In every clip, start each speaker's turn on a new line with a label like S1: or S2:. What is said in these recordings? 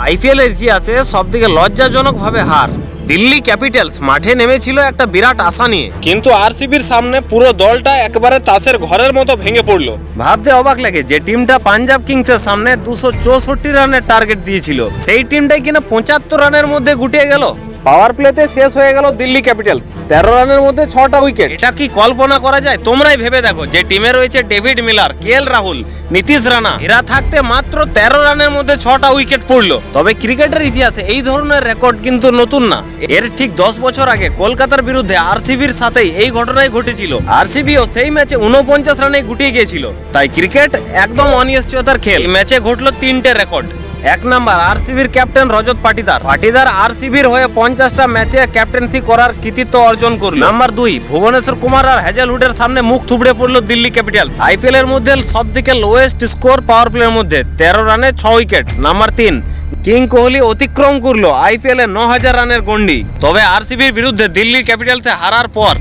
S1: IPL এর ইতিহাসে সবথেকে লজ্জাজনক ভাবে হার। দিল্লি ক্যাপিটালস মাঠে নেমেছিল একটা বিরাট আশা নিয়ে, কিন্তু আরসিবির সামনে পুরো দলটা একবারে তাসের ঘরের মতো ভেঙে পড়লো। ভাবতে অবাক লাগে যে টিমটা পাঞ্জাব কিংসের সামনে 264 রানের টার্গেট দিয়েছিল, সেই টিমটাই কিনা 75 রানের মধ্যে গুটিয়ে গেল। পাওয়ার প্লেতে শেষ হয়ে গেল দিল্লি ক্যাপিটালস, 13 রানের মধ্যে 6টা উইকেট। এটা কি কল্পনা করা যায়? তোমরাই ভেবে দেখো, যে টিমে রয়েছে David Miller, KL Rahul, Nitish Rana, এরা থাকতে মাত্র 13 রানের মধ্যে 6টা উইকেট পড়লো। তবে ক্রিকেটের ইতিহাসে এই ধরনের রেকর্ড কিন্তু নতুন না। এর ঠিক 10 বছর আগে কলকাতার বিরুদ্ধে আরসিবির সাথেই এই ঘটনাই ঘটেছিল। আরসিবিও সেই ম্যাচে 49 রানে গুটিয়ে গিয়েছিল। তাই ক্রিকেট একদম অনিশ্চয়তার খেল। এই ম্যাচে ঘটলো 3টে রেকর্ড। 1 নাম্বার, আরসিবির ক্যাপ্টেন রজত পাটিদার আরসিবির হয়ে 50টা ম্যাচে ক্যাপ্টেন্সি করার কৃতিত্ব অর্জন করল। নাম্বার 2, ভুবনেশ্বর কুমার আর হ্যাজেলউডের সামনে মুখ থুবড়ে পড়লো দিল্লি ক্যাপিটালস। আইপিএল এর মধ্যে সবথেকে লোয়েস্ট স্কোর পাওয়ার প্লের মধ্যে, 13 রানে 6 উইকেট। নাম্বার 3, কিং কোহলি অতিক্রম করলো আইপিএল এ 9000 রানের গন্ডি। তবে আরসিবির বিরুদ্ধে দিল্লি ক্যাপিটালসে হারার পর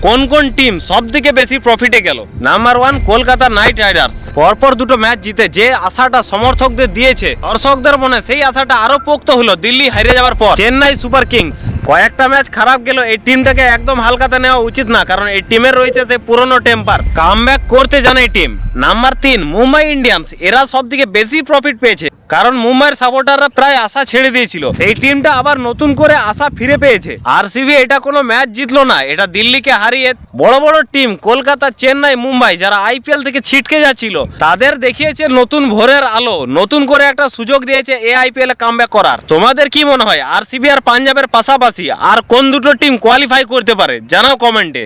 S1: কোন কোন টিম সব থেকে বেশি প্রফিটে গেল? Number 1, Kolkata night Riders. পরপর দুটো ম্যাচ জিতে যে আশাটা সমর্থকদের দিয়েছে, দর্শকদের মনে সেই আশাটা আরো পোক্ত হলো দিল্লি হারিয়ে যাওয়ার পর। চেন্নাই সুপার কিংস কয়েকটা ম্যাচ খারাপ গেল, এই টিমটাকে একদম হালকাতে নেওয়া উচিত না, কারণ এই টিমের রয়েছে সেই পুরনো টেম্পার, কামব্যাক করতে জানে এই টিম। Number 3, Mumbai Indians. এরা সব থেকে বেশি প্রফিট পেয়েছে, কারণ মুম্বাইয়ের সাপোর্টাররা প্রায় আশা ছেড়ে দিয়েছিল, সেই টিমটা আবার নতুন করে আশা ফিরে পেয়েছে। আরসিবি এটা কোনো ম্যাচ জিতলো না, এটা দিল্লিকে হারিয়ে বড় বড় টিম কলকাতা, চেন্নাই, মুম্বাই যারা আইপিএল থেকে ছিটকে যাচ্ছিল, তাদের দেখিয়েছে নতুন ভোরের আলো, নতুন করে একটা সুযোগ দিয়েছে এই আইপিএল এ কামব্যাক করার। তোমাদের কি মনে হয় আরসিবি আর পাঞ্জাবের পাশাপাশি আর কোন দুটো টিম কোয়ালিফাই করতে পারে? জানাও কমেন্টে।